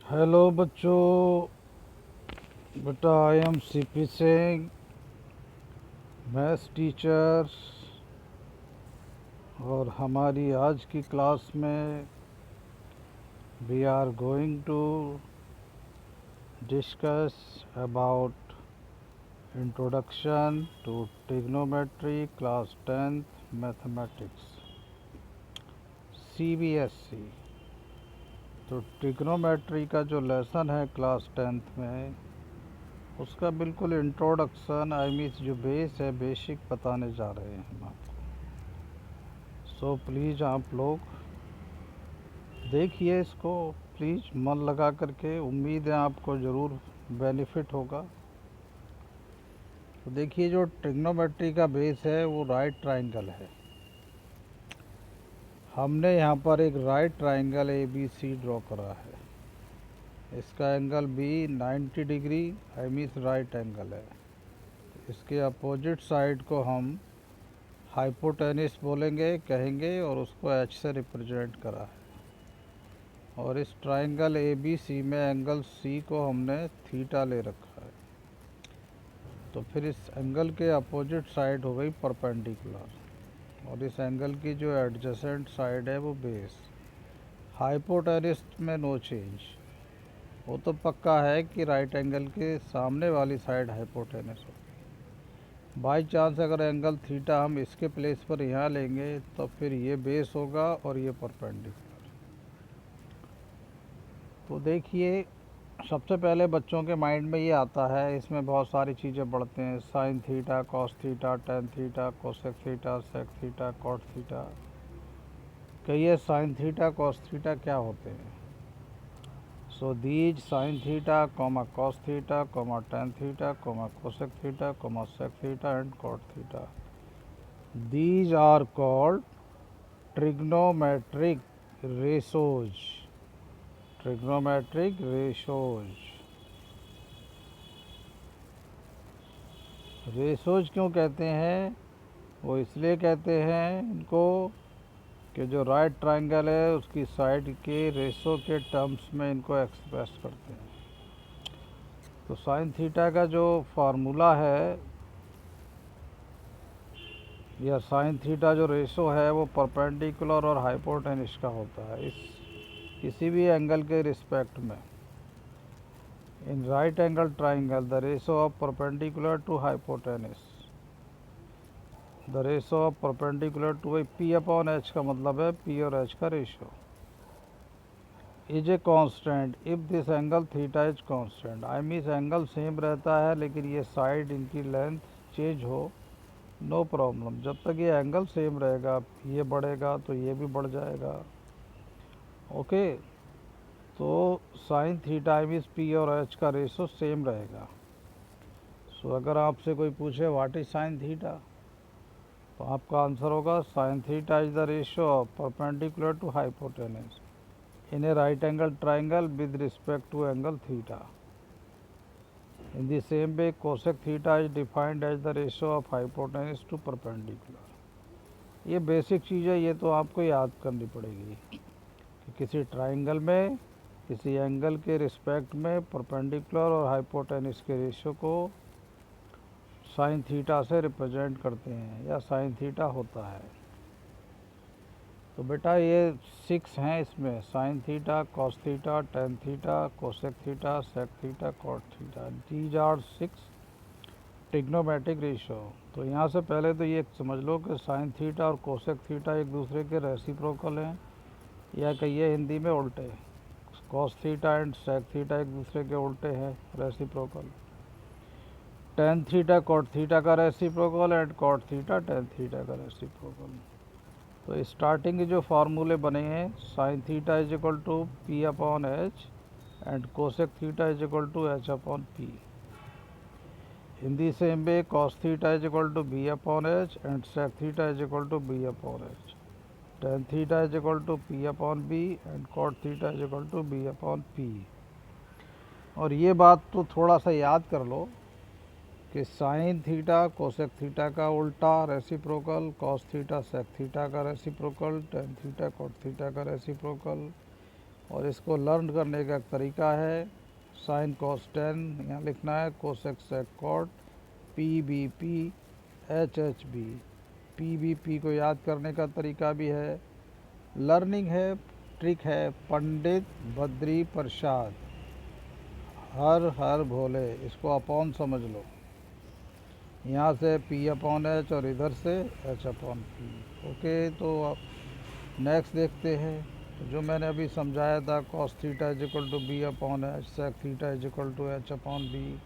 Hello बच्चों, बेटा I am C P Singh, maths teacher. और हमारी आज की क्लास में we are going to discuss about introduction to trigonometry class 10th mathematics CBSE. तो ट्रिग्नोमेट्री का जो लेसन है क्लास 10th में, उसका बिल्कुल इंट्रोडक्शन आई मीन जो बेस है, बेसिक बताने जा रहे हैं हम आपको। सो प्लीज़ आप लोग देखिए इसको, प्लीज़ मन लगा करके। उम्मीद है आपको ज़रूर बेनिफिट होगा। तो देखिए, जो ट्रिग्नोमेट्री का बेस है वो राइट ट्राइंगल है। हमने यहाँ पर एक right triangle A B C draw करा है। इसका angle B 90 degree I mean right angle है। इसके अपोजिट साइड को हम हाइपोटेनिस बोलेंगे, कहेंगे, और उसको एच से रिप्रेजेंट करा है। और इस ट्राइंगल ए बी सी में एंगल सी को हमने थीटा ले रखा है। तो फिर इस एंगल के अपोजिट साइड हो गई परपेंडिकुलर, और इस एंगल की जो एडजेसेंट साइड है वो बेस। हाइपोटेनिस में नो चेंज, वो तो पक्का है कि राइट एंगल के सामने वाली साइड हाइपोटेनिस होगी। बाई चांस अगर एंगल थीटा हम इसके प्लेस पर यहाँ लेंगे तो फिर ये बेस होगा और ये परपेंडिकुलर। तो देखिए, सबसे पहले बच्चों के माइंड में ये आता है, इसमें बहुत सारी चीज़ें पढ़ते हैं, sine theta, cos theta, tan theta, cosec theta, sec theta, cot theta. कहिए साइन थीटा कॉस थीटा क्या होते हैं? So these sine theta comma cos theta comma tan theta comma cosec theta comma sec theta and cot theta, these are called trigonometric ratios. Trigonometric ratios. Ratios क्यों कहते हैं? वो इसलिए कहते हैं इनको कि जो राइट ट्राइंगल है उसकी साइड के रेशो के टर्म्स में इनको एक्सप्रेस करते हैं। तो साइन थीटा का जो फार्मूला है, या साइन थीटा जो रेशो है, वो परपेंडिकुलर और हाइपोटेनिस का होता है। इस किसी भी एंगल के रिस्पेक्ट में, in right angle triangle the ratio of perpendicular to hypotenuse, the ratio of perpendicular to P upon H का मतलब है पी और एच का ratio, is a constant if this angle theta is constant. I mean angle same रहता है लेकिन ये side इनकी लेंथ चेंज हो, नो प्रॉब्लम। जब तक ये एंगल सेम रहेगा, ये बढ़ेगा तो ये भी बढ़ जाएगा। ओके, तो sine theta I mean P और एच का रेशो सेम रहेगा। सो अगर आपसे कोई पूछे व्हाट इज साइन थीटा, तो आपका आंसर होगा sine theta is the ratio of perpendicular to hypotenuse in a right angle triangle with respect to angle theta. In the same way, cosec theta is defined as the ratio of hypotenuse to perpendicular. ये basic चीज़ है, ये तो आपको याद करनी पड़ेगी कि किसी ट्राइंगल में किसी एंगल के रिस्पेक्ट में परपेंडिकुलर और हाइपोटेनस के रेशियो को साइन थीटा से रिप्रेजेंट करते हैं, या साइन थीटा होता है। तो बेटा ये 6 हैं इसमें, sine theta, cos theta, tan theta, cosec theta, sec theta, cot theta, these are 6 trigonometric ratio. तो यहाँ से पहले तो ये समझ लो कि साइन थीटा और कोसेक थीटा एक दूसरे के रेसिप्रोकल हैं, या कहिए हिंदी में उल्टे। Cos theta and sec theta एक दूसरे के उल्टे हैं, reciprocal. Tan theta cot theta का reciprocal and cot theta tan theta का रेसिप्रोकल। तो स्टार्टिंग के जो फार्मूले बने हैं, sine theta is equal to P upon H and cosec theta is equal to H upon P. In the same way cos theta is equal to B upon H and sec theta is equal to B upon H. Tan theta is equal to P upon B and cot theta is equal to B upon P. और ये बात तो थोड़ा सा याद कर लो कि sine theta cosec theta का उल्टा reciprocal, cos theta sec theta का reciprocal, tan theta cot theta का रेसिप्रोकल, और इसको लर्न करने का तरीका है साइन कॉस 10 यहाँ लिखना है, cosec sec cot, P B P H H B. P B P को याद करने का तरीका भी है, लर्निंग है, ट्रिक है। पंडित बद्री प्रसाद, हर हर भोले, इसको अपॉन समझ लो। यहाँ से पी अपॉन एच और इधर से एच अपॉन पी। ओके, तो अब नेक्स्ट देखते हैं। तो जो मैंने अभी समझाया था, cos theta is equal to B upon H, sec theta is equal to H upon B,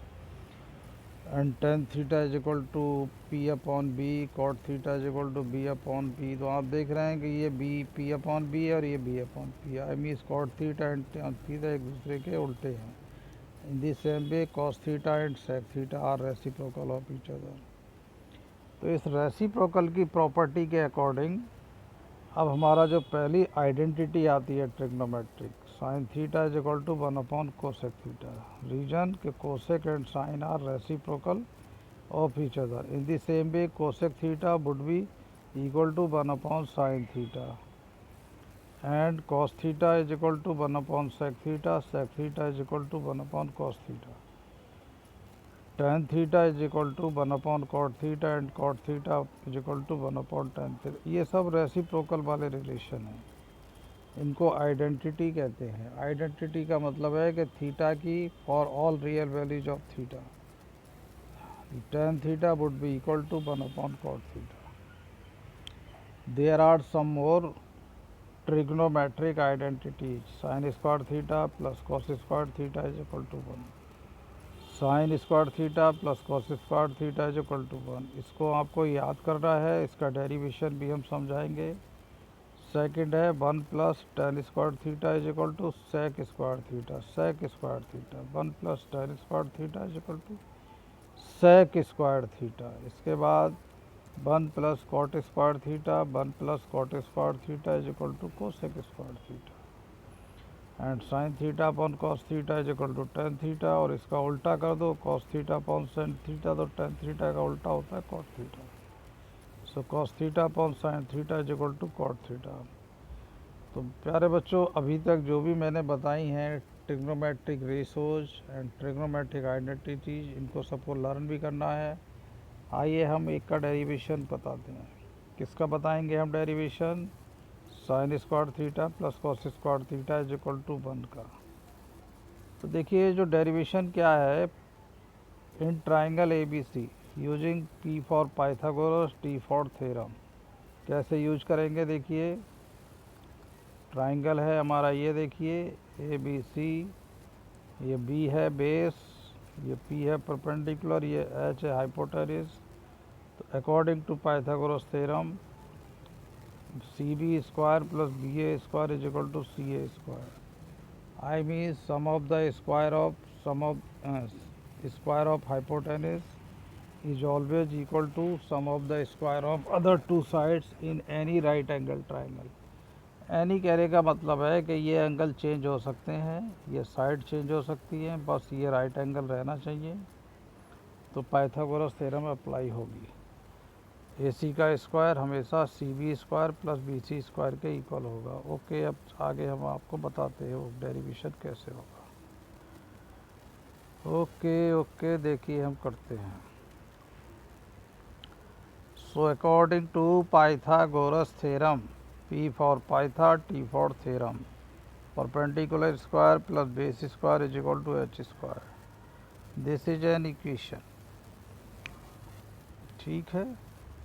and tan theta is equal to P upon B, cot theta is equal to B upon P. तो आप देख रहे हैं कि ये B P upon B और ये B upon P. I mean cot theta and tan theta एक दूसरे के उल्टे हैं। In the same way cos theta and sec theta are reciprocal of each other. तो इस रेसिप्रोकल की प्रॉपर्टी के अकॉर्डिंग अब हमारा जो पहली आइडेंटिटी आती है trigonometric, sine theta is equal to 1 upon cosec theta. Reason के cosec and sine are reciprocal of each other. In the same way cosec theta would be equal to 1 upon sine theta, and cos theta is equal to 1 upon sec theta is equal to 1 upon cos theta. tan theta is equal to 1 upon cot theta and cot theta is equal to 1 upon tan theta. ये सब reciprocal वाले relation हैं, इनको identity कहते हैं। Identity का मतलब है कि थीटा की for all real values of theta tan theta would be equal to 1 upon cot theta. There are some more trigonometric identities, sine square theta plus cos square theta is equal to 1, sine square theta plus cos square theta is equal to 1। इसको आपको याद करना है, इसका derivation भी हम समझाएंगे। Second है 1 plus tan square theta is equal to sec square theta, sec square theta. 1 plus tan square theta is equal to sec square theta. इसके बाद 1 plus cot square theta, 1 plus cot square theta is equal to cosec square theta, and sine theta upon cos theta is equal to tan theta. और इसका उल्टा कर दो, cos theta upon sine theta, तो tan theta का उल्टा होता है cot theta. So cos theta upon sine theta is equal to cot theta. तो प्यारे बच्चों, अभी तक जो भी मैंने बताई हैं trigonometric ratios and trigonometric identities, इनको सबको लर्न भी करना है। आइए हम एक का डेरिवेशन बताते हैं। किसका बताएंगे हम derivation? Sine square theta plus cos square theta is equal to 1 का। तो देखिए जो डेरिवेशन क्या है, in triangle A B C using P for Pythagoras T for theorem. कैसे यूज करेंगे? देखिए ट्राइंगल है हमारा, ये देखिए ए बी सी, ये बी है बेस, ये पी है परपेंडिकुलर, ये एच है हाइपोटेनस। तो according to Pythagoras theorem C B square plus B A square is equal to C A square. I mean sum of the square of hypotenuse is always equal to sum of the square of other two sides in any right angle triangle। Any कहने का मतलब है कि ये angle change हो सकते हैं, ये साइड चेंज हो सकती है, बस ये राइट एंगल रहना चाहिए। तो पाइथागोरस थ्योरम अप्लाई होगी। ए सी का स्क्वायर हमेशा C B square plus B C square के इक्वल होगा। ओके, अब आगे हम आपको बताते हैं वो डेरिवेशन कैसे होगा। ओके, देखिए हम करते हैं। So according to Pythagoras theorem, P for Pytha, T for theorem, perpendicular square plus base square is equal to h square। This is an equation, ठीक है।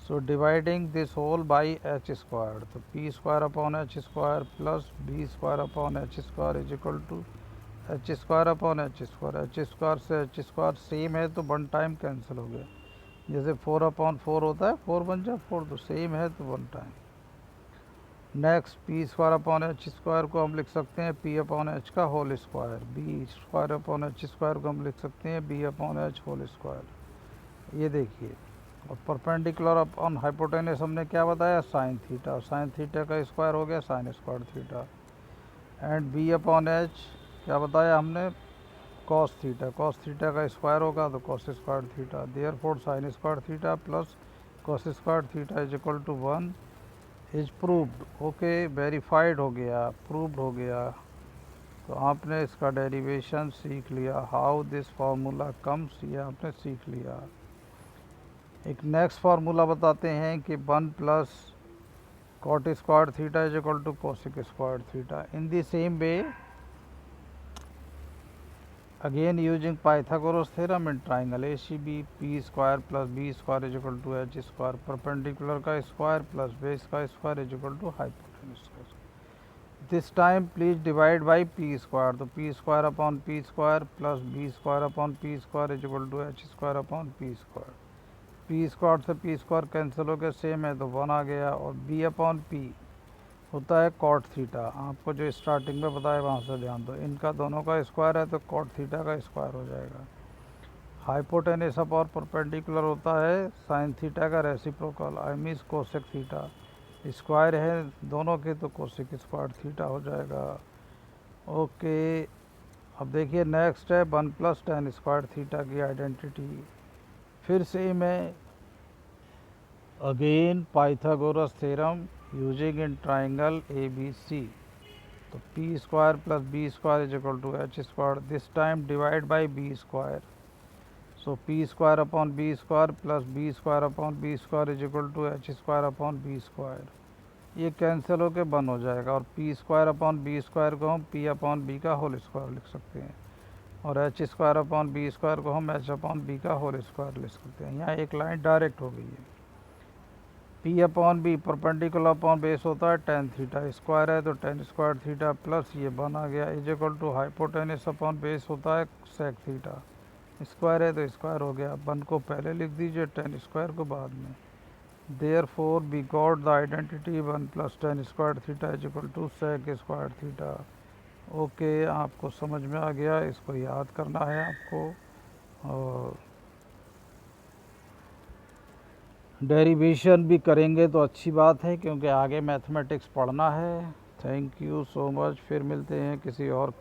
So dividing this whole by h square, तो p square upon h square plus b square upon h square is equal to h square upon h square। h square से h square same है तो one time cancel हो गया। जैसे 4 upon 4 होता है, 4 बन जाए 4, तो सेम है तो one time. Next P square upon H square को हम लिख सकते हैं पी अपॉन एच का whole square, B square upon H square को हम लिख सकते हैं B upon H whole square. ये देखिए, और परपेंडिकुलर अपॉन हाइपोटेनस हमने क्या बताया? साइन थीटा, साइन थीटा का स्क्वायर हो गया sine square theta. And B upon H क्या बताया हमने? कॉस थीटा, कॉस थीटा का स्क्वायर होगा तो cos square theta. Therefore sine square theta plus cos square theta is equal to 1 is proved. Okay, verified हो गया, प्रूव्ड हो गया। तो आपने इसका डेरिवेशन सीख लिया, हाउ दिस फार्मूला कम्स, ये आपने सीख लिया। एक नेक्स्ट फार्मूला बताते हैं कि 1 plus cot squared theta is equal to cosec squared theta. In the same way, again using Pythagoras theorem in triangle ACB, p square plus b square is equal to h square, perpendicular का square plus base का square is equal to hypotenuse का square. This time please divide by p square, तो p square upon p square plus b square upon p square is equal to h square upon p square. P square से P square cancel हो गया, same है तो 1 आ गया। और B upon P होता है कॉट थीटा, आपको जो स्टार्टिंग में बताया वहाँ से ध्यान दो, इनका दोनों का स्क्वायर है तो कॉट थीटा का स्क्वायर हो जाएगा। हाइपोटेनस अपॉन परपेंडिकुलर होता है साइन थीटा का reciprocal, I mean cosec theta, square है दोनों के तो कोसेक स्क्वायर थीटा हो जाएगा। ओके, अब देखिए नेक्स्ट है 1 प्लस टेन स्क्वायर थीटा की आइडेंटिटी। फिर से मैं again Pythagoras theorem using in triangle A B C, तो P square plus B square is equal to H square, this time divide by B square, so P square upon B square plus B square upon B square is equal to H square upon B square, ये cancel होकर 1 हो जाएगा। और P square upon B square को हम P upon B का whole square लिख सकते हैं, और H square upon B square को हम एच अपॉन बी का होल स्क्वायर लिख सकते हैं। यहाँ एक लाइन डायरेक्ट हो गई है। P upon B perpendicular upon base होता है टेन थीटा, स्क्वायर है तो टेन स्क्वायर थीटा प्लस ये 1 आ गया, is equal to hypotenuse upon base होता है सेक थीटा, स्क्वायर है तो स्क्वायर हो गया, 1 को पहले लिख दीजिए, टेन स्क्वायर को बाद में। Therefore we got the identity 1 plus tan square theta is equal to sec square theta. Okay, आपको समझ में आ गया, इसको याद करना है आपको, और डेरिवेशन भी करेंगे तो अच्छी बात है क्योंकि आगे मैथमेटिक्स पढ़ना है। थैंक यू सो मच, फिर मिलते हैं किसी और